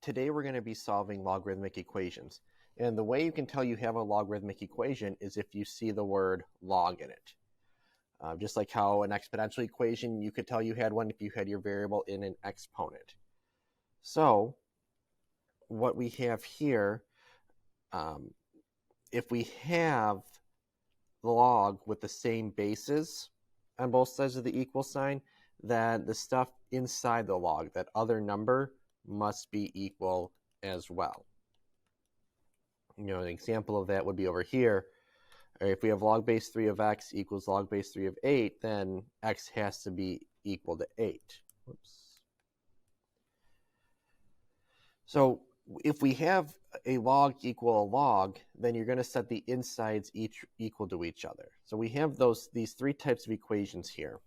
Today we're going to be solving logarithmic equations. And the way you can tell you have a logarithmic equation is if you see the word log in it. Just like how an exponential equation, you could tell you had one if you had your variable in an exponent. So what we have here, if we have the log with the same bases on both sides of the equal sign, then the stuff inside the log, that other number, must be equal as well. An example of that would be over here. If we have log base 3 of x equals log base 3 of 8, then x has to be equal to 8. Whoops. So if we have a log equal a log, then you're going to set the insides each equal to each other. So we have these three types of equations here.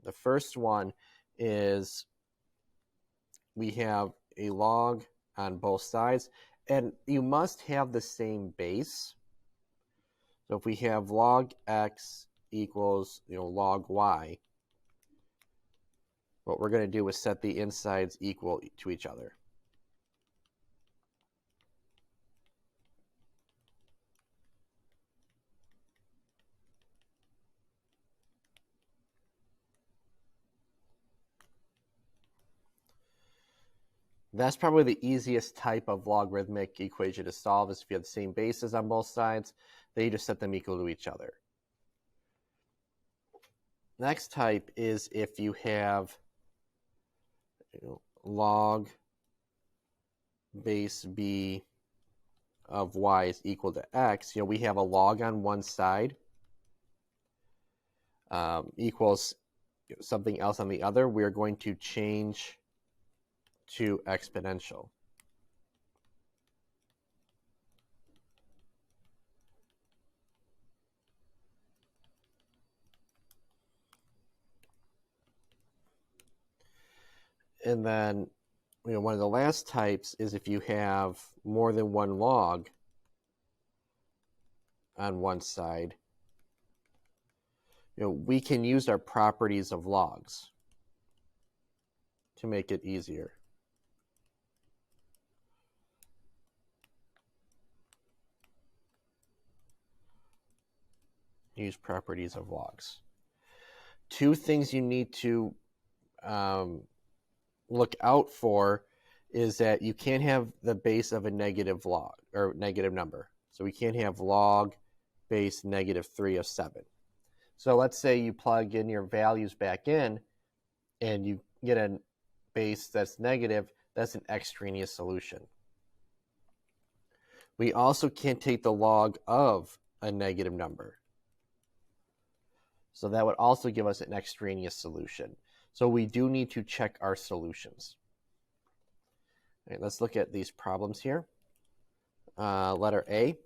The first one is we have a log on both sides, and you must have the same base. So if we have log x equals log y, what we're going to do is set the insides equal to each other. That's probably the easiest type of logarithmic equation to solve, is if you have the same bases on both sides, then you just set them equal to each other. Next type is if you have log base b of y is equal to x. We have a log on one side equals something else on the other. We're going to change to exponential. And then one of the last types is if you have more than one log on one side. We can use our properties of logs to make it easier. Use properties of logs. Two things you need to look out for is that you can't have the base of a negative log or negative number. So we can't have log base -3 of 7. So let's say you plug in your values back in and you get a base that's negative. That's an extraneous solution. We also can't take the log of a negative number. So that would also give us an extraneous solution. So we do need to check our solutions. All right, let's look at these problems here. Letter A,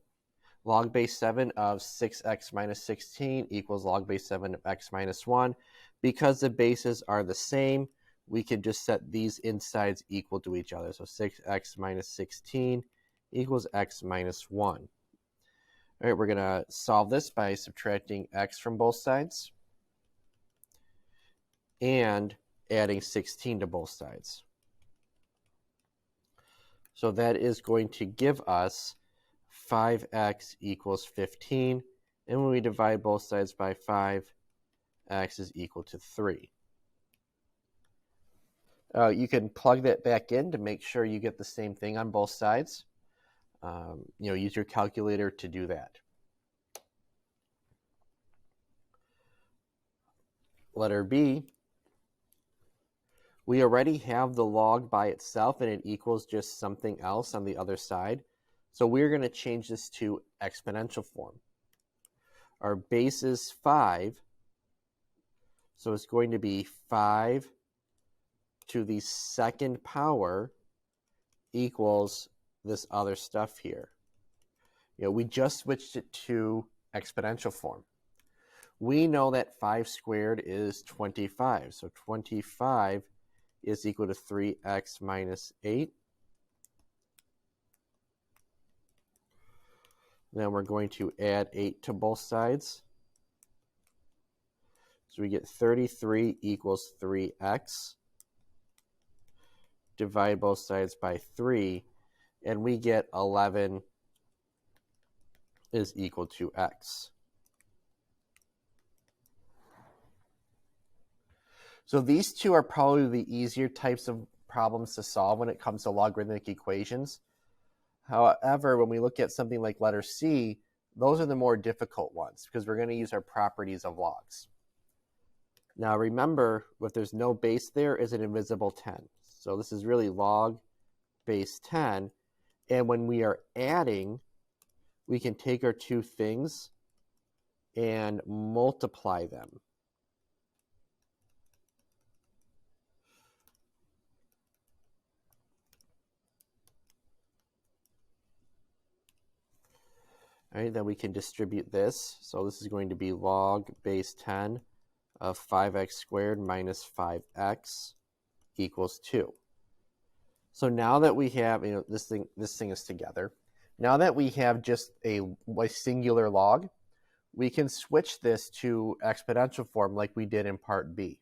log base 7 of 6x minus 16 equals log base 7 of x minus 1. Because the bases are the same, we can just set these insides equal to each other. So 6x minus 16 equals x minus 1. All right, we're going to solve this by subtracting x from both sides and adding 16 to both sides. So that is going to give us 5x equals 15. And when we divide both sides by 5, x is equal to 3. You can plug that back in to make sure you get the same thing on both sides. Use your calculator to do that. Letter B, we already have the log by itself and it equals just something else on the other side. So we're going to change this to exponential form. Our base is 5, so it's going to be 5 to the second power equals this other stuff here. We just switched it to exponential form. We know that 5 squared is 25. So 25 is equal to 3x minus 8. Then we're going to add 8 to both sides. So we get 33 equals 3x. divide both sides by 3, and we get 11 is equal to x. So these two are probably the easier types of problems to solve when it comes to logarithmic equations. However, when we look at something like letter C, those are the more difficult ones because we're going to use our properties of logs. Now remember, if there's no base there, is an invisible 10. So this is really log base 10. And when we are adding, we can take our two things and multiply them. All right, then we can distribute this. So this is going to be log base 10 of 5x squared minus 5x equals 2. So now that we have, this thing is together. Now that we have just a singular log, we can switch this to exponential form like we did in part B.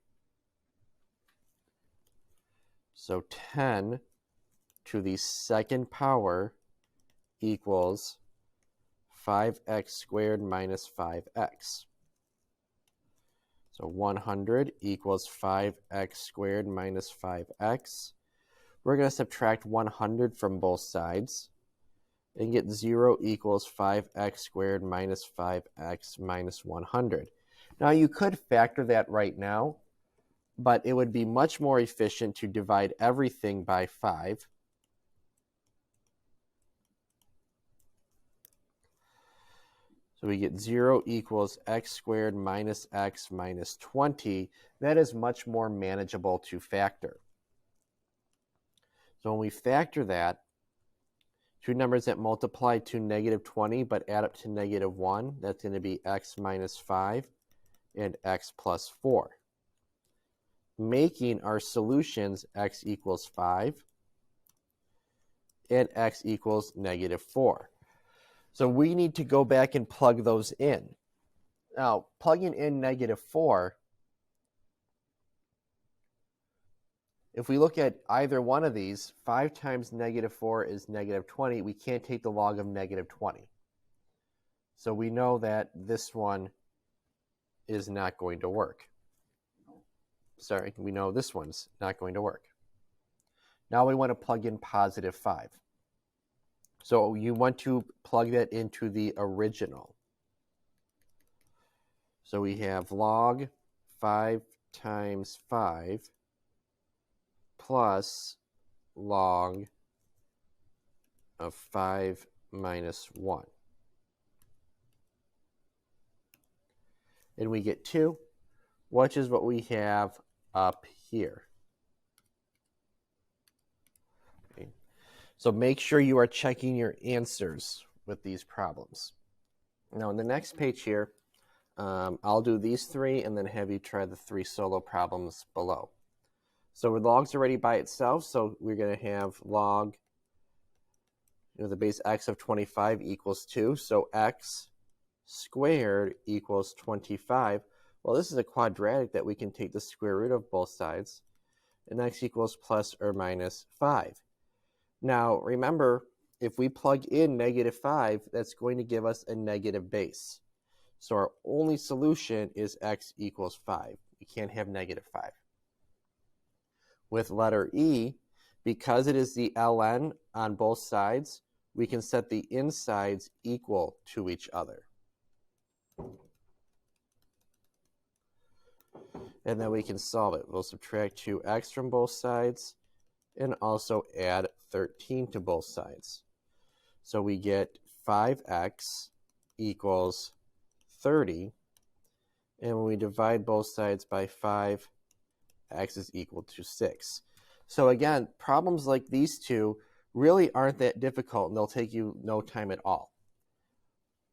So 10 to the second power equals 5x squared minus 5x. So 100 equals 5x squared minus 5x. We're going to subtract 100 from both sides and get 0 equals 5x squared minus 5x minus 100. Now you could factor that right now, but it would be much more efficient to divide everything by 5. So we get 0 equals x squared minus x minus 20. That is much more manageable to factor. So when we factor that, two numbers that multiply to negative 20 but add up to negative 1, that's going to be x minus 5 and x plus 4. Making our solutions x equals 5 and x equals negative 4. So we need to go back and plug those in. Now, plugging in negative 4, if we look at either one of these, 5 times negative 4 is negative 20. We can't take the log of negative 20. So we know that this one is not going to work. Sorry, we know this one's not going to work. Now we want to plug in positive 5. So you want to plug that into the original. So we have log 5 times 5 plus log of 5 minus 1. And we get 2, which is what we have up here. Okay. So make sure you are checking your answers with these problems. Now, in the next page here, I'll do these 3 and then have you try the 3 solo problems below. So log's already by itself, so we're going to have log, the base x of 25 equals 2, so x squared equals 25. Well, this is a quadratic that we can take the square root of both sides, and x equals plus or minus 5. Now, remember, if we plug in negative 5, that's going to give us a negative base. So our only solution is x equals 5. We can't have negative 5. With letter E, because it is the ln on both sides, we can set the insides equal to each other. And then we can solve it. We'll subtract 2x from both sides and also add 13 to both sides. So we get 5x equals 30. And when we divide both sides by 5, x is equal to 6. So again, problems like these two really aren't that difficult, and they'll take you no time at all.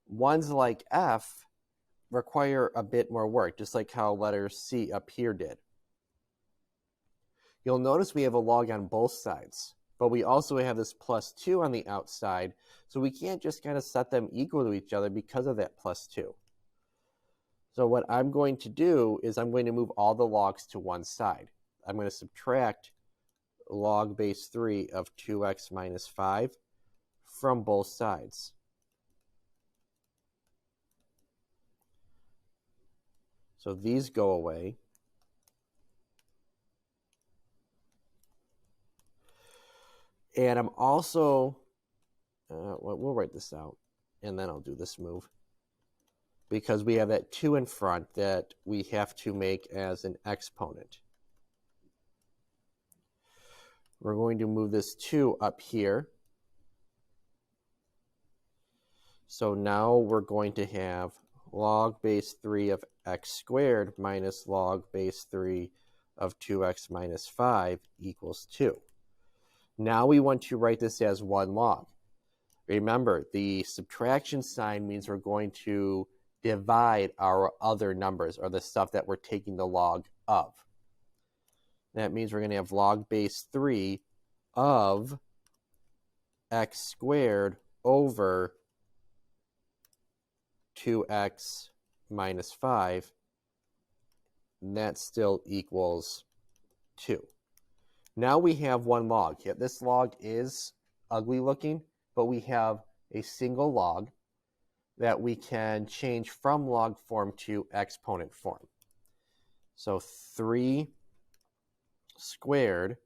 Ones like F require a bit more work, just like how letter C up here did. You'll notice we have a log on both sides, but we also have this plus 2 on the outside, so we can't just kind of set them equal to each other because of that plus 2. So what I'm going to do is I'm going to move all the logs to one side. I'm going to subtract log base 3 of 2x minus 5 from both sides. So these go away. And I'm also, we'll write this out, and then I'll do this move. Because we have that 2 in front that we have to make as an exponent. We're going to move this 2 up here. So now we're going to have log base 3 of x squared minus log base 3 of 2x minus 5 equals 2. Now we want to write this as 1 log. Remember, the subtraction sign means we're going to divide our other numbers, or the stuff that we're taking the log of. That means we're going to have log base 3 of x squared over 2x minus 5, and that still equals 2. Now we have 1 log. Yeah, this log is ugly looking, but we have a single log that we can change from log form to exponent form. So 3 squared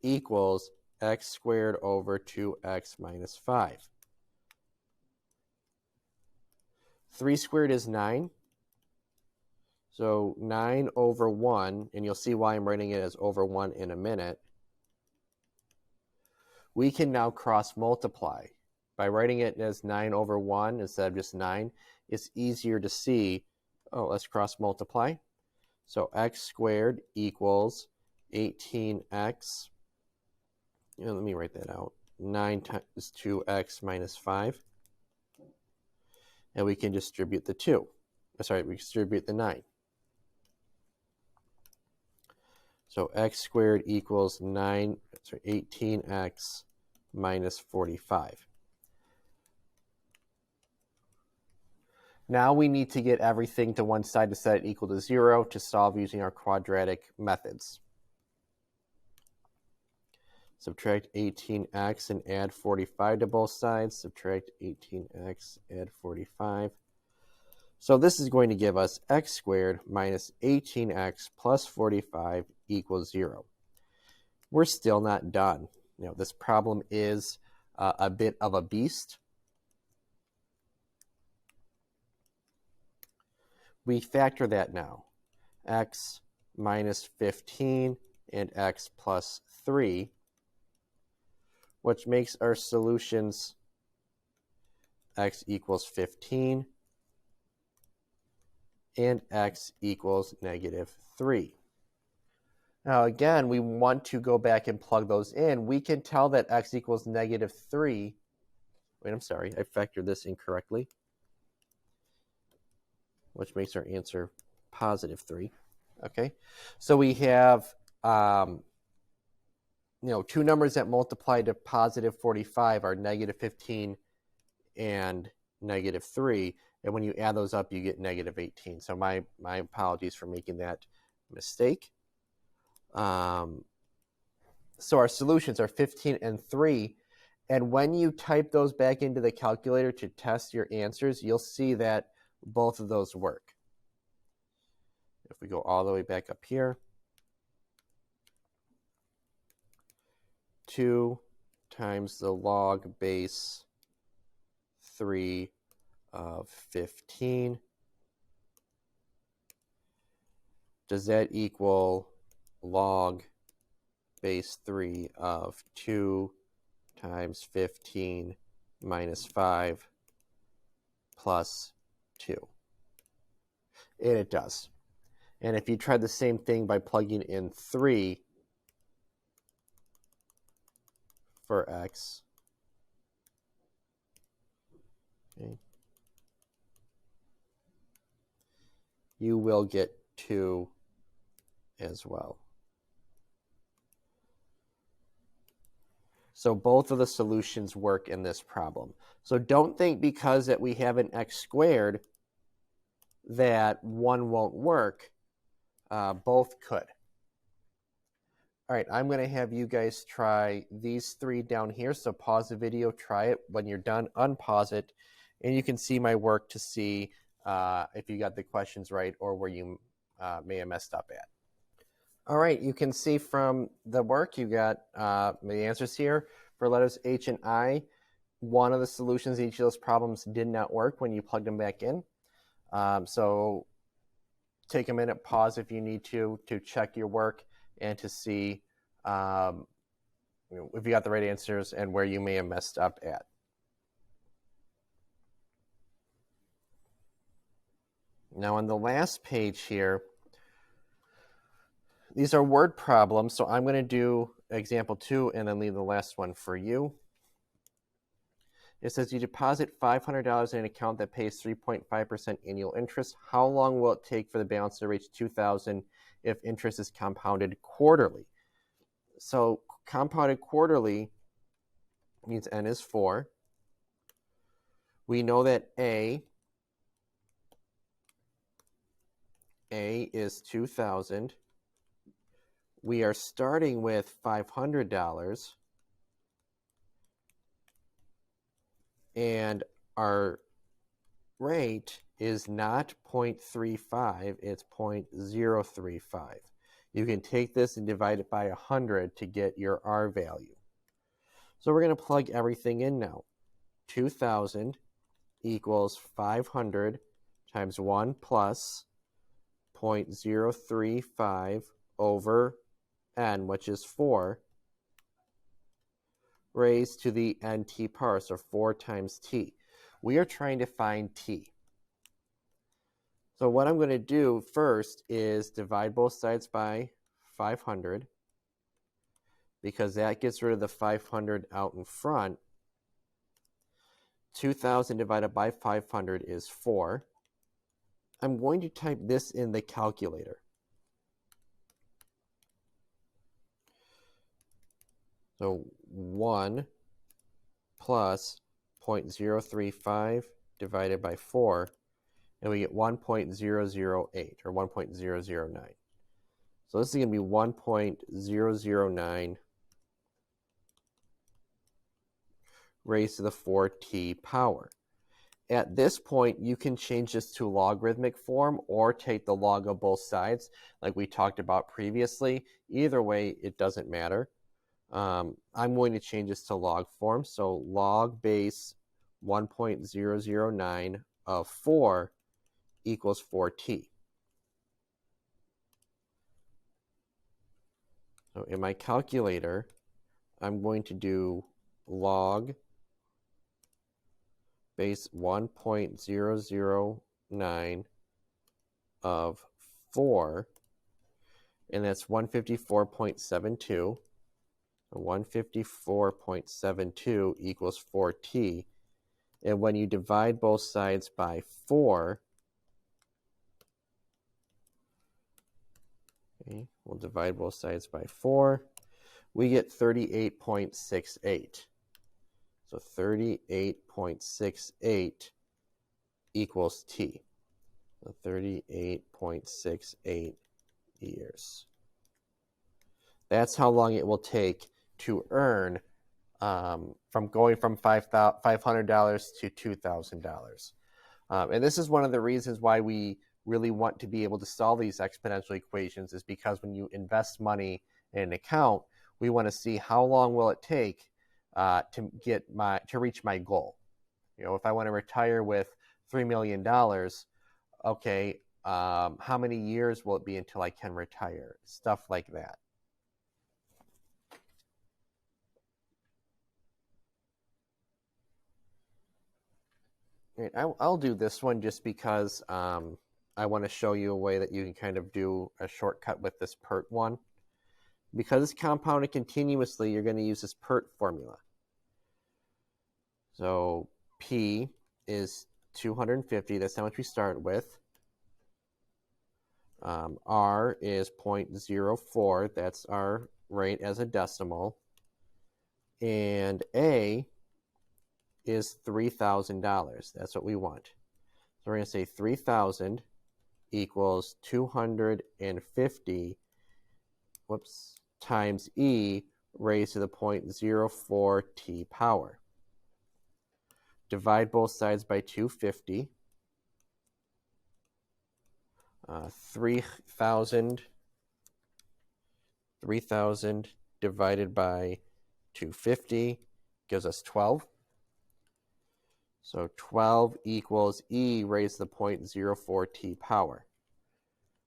equals x squared over 2x minus 5. 3 squared is 9. So 9 over 1, and you'll see why I'm writing it as over 1 in a minute. We can now cross multiply. By writing it as 9 over 1 instead of just 9, it's easier to see. Oh, let's cross multiply. So x squared equals 18x. And let me write that out. 9 times 2x minus 5. And we can distribute the 2. We distribute the 9. So x squared equals 18x minus 45. Now we need to get everything to one side to set it equal to 0 to solve using our quadratic methods. Subtract 18x and add 45 to both sides. Subtract 18x, add 45. So this is going to give us x squared minus 18x plus 45 equals 0. We're still not done. This problem is a bit of a beast. We factor that now. X minus 15 and x plus 3, which makes our solutions x equals 15 and x equals negative 3. Now again, we want to go back and plug those in. We can tell that x equals negative 3. Wait, I'm sorry, I factored this incorrectly, which makes our answer positive 3. Okay, so we have two numbers that multiply to positive 45 are negative 15 and negative 3. And when you add those up, you get negative 18. So my apologies for making that mistake. So our solutions are 15 and 3. And when you type those back into the calculator to test your answers, you'll see that both of those work. If we go all the way back up here, 2 times the log base 3 of 15. Does that equal log base 3 of 2 times 15 minus 5 plus 2? And it does. And if you try the same thing by plugging in 3 for x, okay, you will get 2 as well. So both of the solutions work in this problem. So don't think because that we have an x squared that one won't work. Both could. All right, I'm going to have you guys try these three down here. So pause the video, try it. When you're done, unpause it, and you can see my work to see if you got the questions right or where you may have messed up at. All right, you can see from the work you got the answers here. For letters H and I, one of the solutions each of those problems did not work when you plugged them back in. So take a minute, pause if you need to check your work and to see if you got the right answers and where you may have messed up at. Now on the last page here, these are word problems, so I'm going to do example 2 and then leave the last one for you. It says you deposit $500 in an account that pays 3.5% annual interest. How long will it take for the balance to reach $2,000 if interest is compounded quarterly? So compounded quarterly means n is 4. We know that A is 2,000. We are starting with $500. And our rate is not 0.35, it's 0.035. You can take this and divide it by 100 to get your R value. So we're going to plug everything in now. 2,000 equals 500 times 1 plus 0.035 over n, which is 4, raised to the nt power, so 4 times t. We are trying to find t. So what I'm going to do first is divide both sides by 500, because that gets rid of the 500 out in front. 2,000 divided by 500 is 4. I'm going to type this in the calculator. So 1 plus 0.035 divided by 4, and we get 1.008 or 1.009. So this is going to be 1.009 raised to the 4t power. At this point, you can change this to logarithmic form or take the log of both sides like we talked about previously. Either way, it doesn't matter. I'm going to change this to log form. So log base 1.009 of 4 equals 4t. So in my calculator, I'm going to do log base 1.009 of 4, and that's 154.72. 154.72 equals 4t. And when you divide both sides by 4, okay, we'll divide both sides by 4, we get 38.68. So 38.68 equals t. So 38.68 years. That's how long it will take to earn from going from $500 to $2,000. And this is one of the reasons why we really want to be able to solve these exponential equations, is because when you invest money in an account, we want to see how long will it take to reach my goal. You know, if I want to retire with $3 million, okay, how many years will it be until I can retire? Stuff like that. I'll do this one just because I want to show you a way that you can kind of do a shortcut with this Pert one. Because it's compounded continuously, you're going to use this Pert formula. So P is 250. That's how much we start with. R is 0.04. That's our rate as a decimal. And A is $3,000. That's what we want. So we're going to say 3,000 equals 250. Whoops. times e raised to the 0.04 t power. Divide both sides by 250. 3,000 divided by 250 gives us 12. So 12 equals e raised to the 0.04 t power.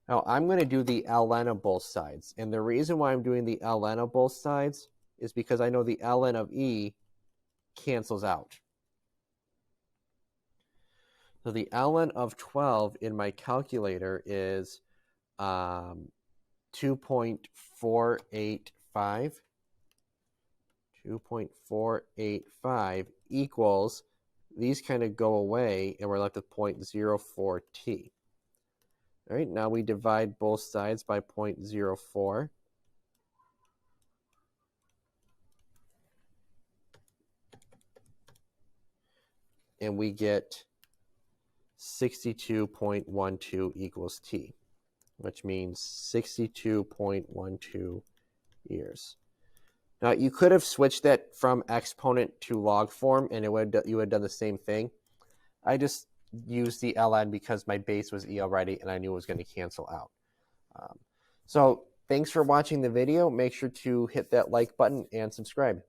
Now I'm going to do the ln of both sides. And the reason why I'm doing the ln of both sides is because I know the ln of e cancels out. So the ln of 12 in my calculator is 2.485. 2.485 equals, these kind of go away, and we're left with 0.04 t. All right, now we divide both sides by 0.04. And we get 62.12 equals t, which means 62.12 years. Now, you could have switched that from exponent to log form, and you would have done the same thing. I just used the ln because my base was e already, and I knew it was going to cancel out. So thanks for watching the video. Make sure to hit that like button and subscribe.